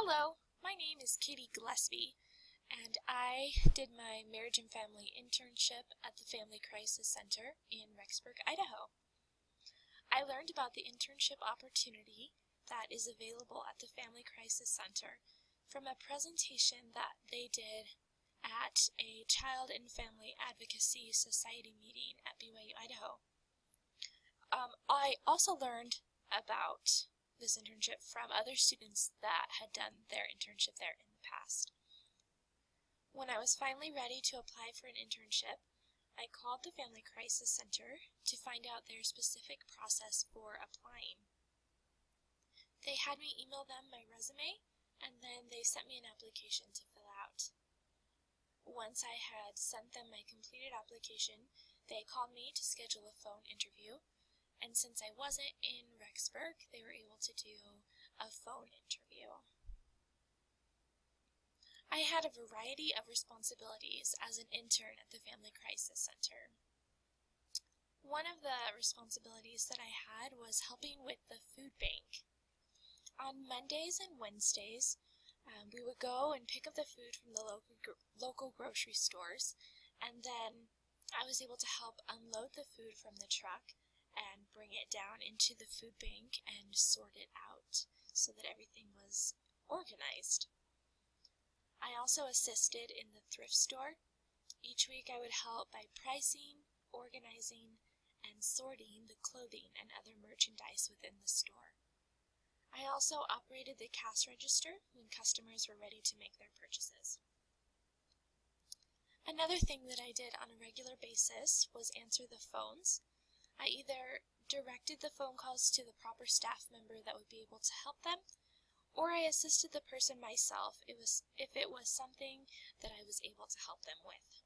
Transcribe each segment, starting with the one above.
Hello, my name is Katie Gillespie, and I did my marriage and family internship at the Family Crisis Center in Rexburg, Idaho. I learned about the internship opportunity that is available at the Family Crisis Center from a presentation that they did at a Child and Family Advocacy Society meeting at BYU, Idaho. I also learned about this internship from other students that had done their internship there in the past. When I was finally ready to apply for an internship, I called the Family Crisis Center to find out their specific process for applying. They had me email them my resume, and then they sent me an application to fill out. Once I had sent them my completed application, they called me to schedule a phone interview. And since I wasn't in Rexburg, they were able to do a phone interview. I had a variety of responsibilities as an intern at the Family Crisis Center. One of the responsibilities that I had was helping with the food bank. On Mondays and Wednesdays, we would go and pick up the food from the local grocery stores, and then I was able to help unload the food from the truck and bring it down into the food bank and sort it out so that everything was organized. I also assisted in the thrift store. Each week I would help by pricing, organizing, and sorting the clothing and other merchandise within the store. I also operated the cash register when customers were ready to make their purchases. Another thing that I did on a regular basis was answer the phones. I either directed the phone calls to the proper staff member that would be able to help them, or I assisted the person myself if it was something that I was able to help them with.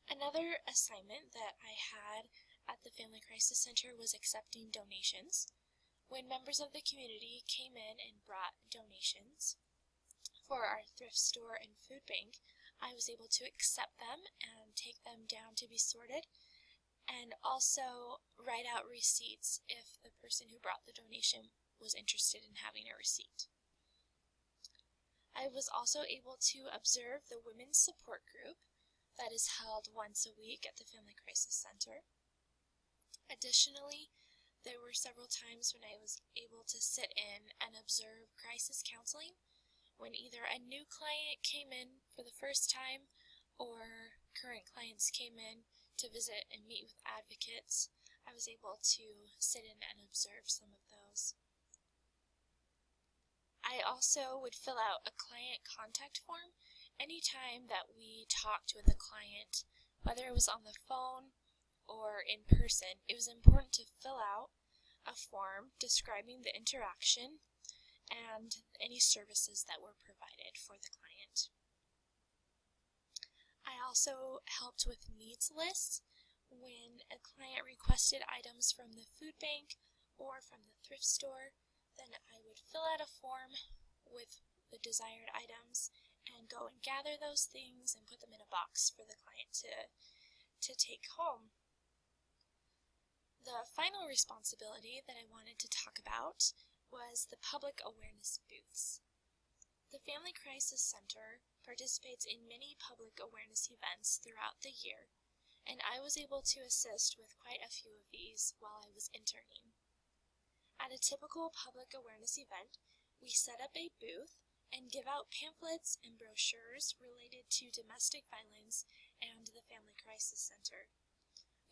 Another assignment that I had at the Family Crisis Center was accepting donations. When members of the community came in and brought donations for our thrift store and food bank, I was able to accept them and take them down to be sorted, and also write out receipts if the person who brought the donation was interested in having a receipt. I was also able to observe the women's support group that is held once a week at the Family Crisis Center. Additionally, there were several times when I was able to sit in and observe crisis counseling when either a new client came in for the first time or current clients came in to visit and meet with advocates. I was able to sit in and observe some of those. I also would fill out a client contact form anytime that we talked with a client, whether it was on the phone or in person. It was important to fill out a form describing the interaction and any services that were provided for the client. I also helped with needs lists. When a client requested items from the food bank or from the thrift store, then I would fill out a form with the desired items and go and gather those things and put them in a box for the client to take home. The final responsibility that I wanted to talk about was the public awareness booths. The Family Crisis Center participates in many public awareness events throughout the year, and I was able to assist with quite a few of these while I was interning. At a typical public awareness event, we set up a booth and give out pamphlets and brochures related to domestic violence and the Family Crisis Center.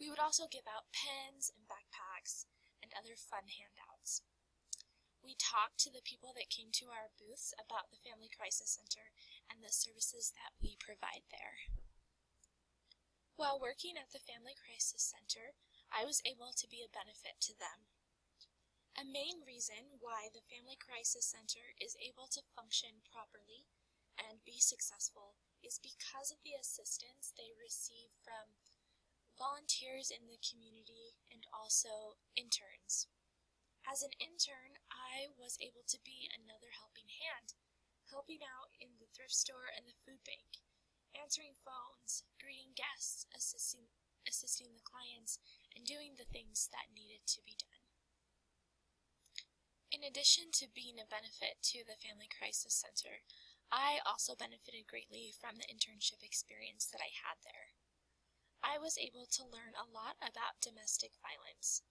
We would also give out pens and backpacks and other fun handouts. We talked to the people that came to our booths about the Family Crisis Center and the services that we provide there. While working at the Family Crisis Center, I was able to be a benefit to them. A main reason why the Family Crisis Center is able to function properly and be successful is because of the assistance they receive from volunteers in the community and also interns. As an intern, I was able to be another helping hand, helping out in the thrift store and the food bank, answering phones, greeting guests, assisting the clients, and doing the things that needed to be done. In addition to being a benefit to the Family Crisis Center, I also benefited greatly from the internship experience that I had there. I was able to learn a lot about domestic violence.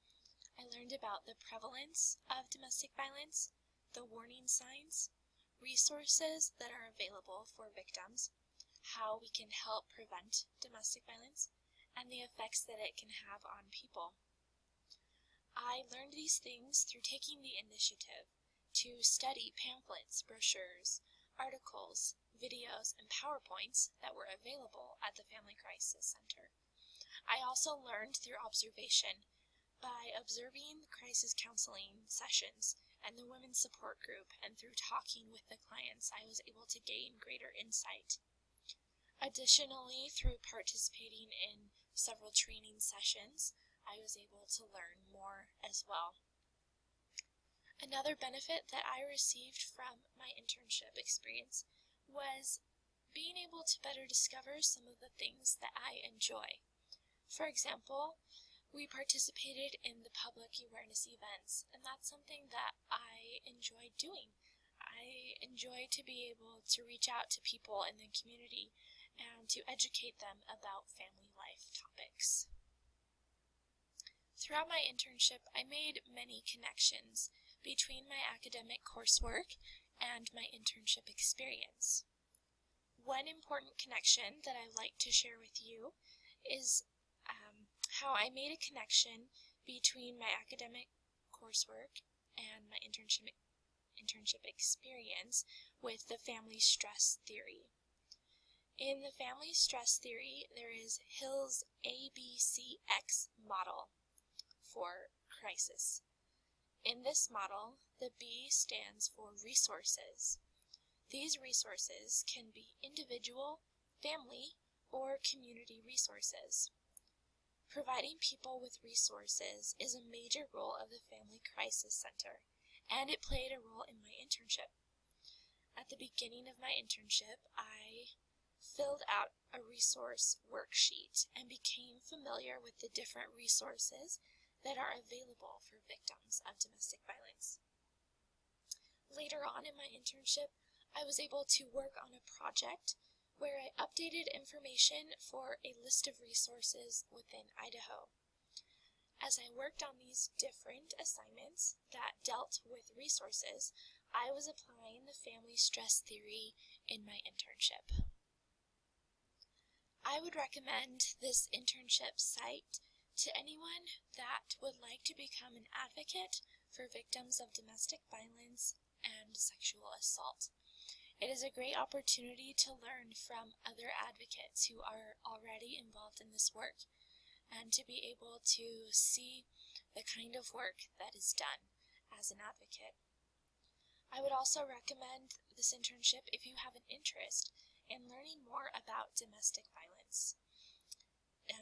I learned about the prevalence of domestic violence, the warning signs, resources that are available for victims, how we can help prevent domestic violence, and the effects that it can have on people. I learned these things through taking the initiative to study pamphlets, brochures, articles, videos, and PowerPoints that were available at the Family Crisis Center. I also learned through observation by observing crisis counseling sessions and the women's support group, and through talking with the clients, I was able to gain greater insight. Additionally, through participating in several training sessions, I was able to learn more as well. Another benefit that I received from my internship experience was being able to better discover some of the things that I enjoy. For example, we participated in the public awareness events, and that's something that I enjoy doing. I enjoy to be able to reach out to people in the community and to educate them about family life topics. Throughout my internship, I made many connections between my academic coursework and my internship experience. One important connection that I'd like to share with you is how I made a connection between my academic coursework and my internship experience with the family stress theory. In the family stress theory, there is Hill's ABCX model for crisis. In this model, the B stands for resources. These resources can be individual, family, or community resources. Providing people with resources is a major role of the Family Crisis Center, and it played a role in my internship. At the beginning of my internship, I filled out a resource worksheet and became familiar with the different resources that are available for victims of domestic violence. Later on in my internship, I was able to work on a project where I updated information for a list of resources within Idaho. As I worked on these different assignments that dealt with resources, I was applying the family stress theory in my internship. I would recommend this internship site to anyone that would like to become an advocate for victims of domestic violence and sexual assault. It is a great opportunity to learn from other advocates who are already involved in this work, and to be able to see the kind of work that is done as an advocate. I would also recommend this internship if you have an interest in learning more about domestic violence.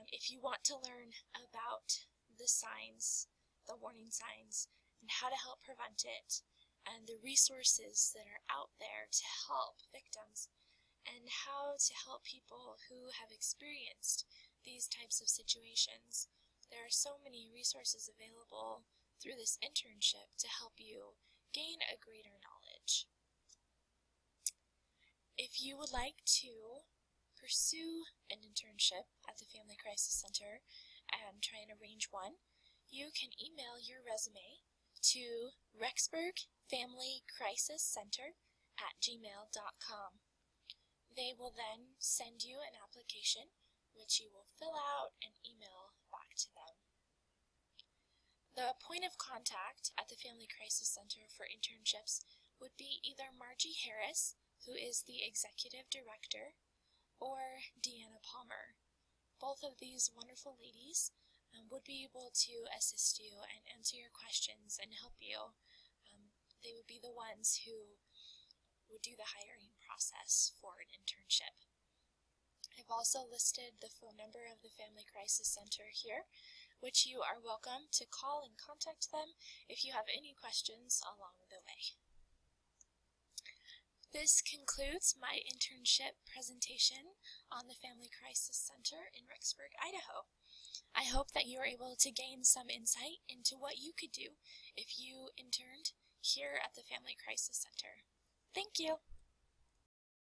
If you want to learn about the signs, the warning signs, and how to help prevent it, and the resources that are out there to help victims, and how to help people who have experienced these types of situations. There are so many resources available through this internship to help you gain a greater knowledge. If you would like to pursue an internship at the Family Crisis Center and try and arrange one, you can email your resume to rexburgfamilycrisiscenter@gmail.com. They will then send you an application, which you will fill out and email back to them. The point of contact at the Family Crisis Center for internships would be either Margie Harris, who is the executive director, or Deanna Palmer. Both of these wonderful ladies would be able to assist you and answer your questions and help you. They would be the ones who would do the hiring process for an internship. I've also listed the phone number of the Family Crisis Center here, which you are welcome to call and contact them if you have any questions along the way. This concludes my internship presentation on the Family Crisis Center in Rexburg, Idaho. I hope that you are able to gain some insight into what you could do if you interned here at the Family Crisis Center. Thank you!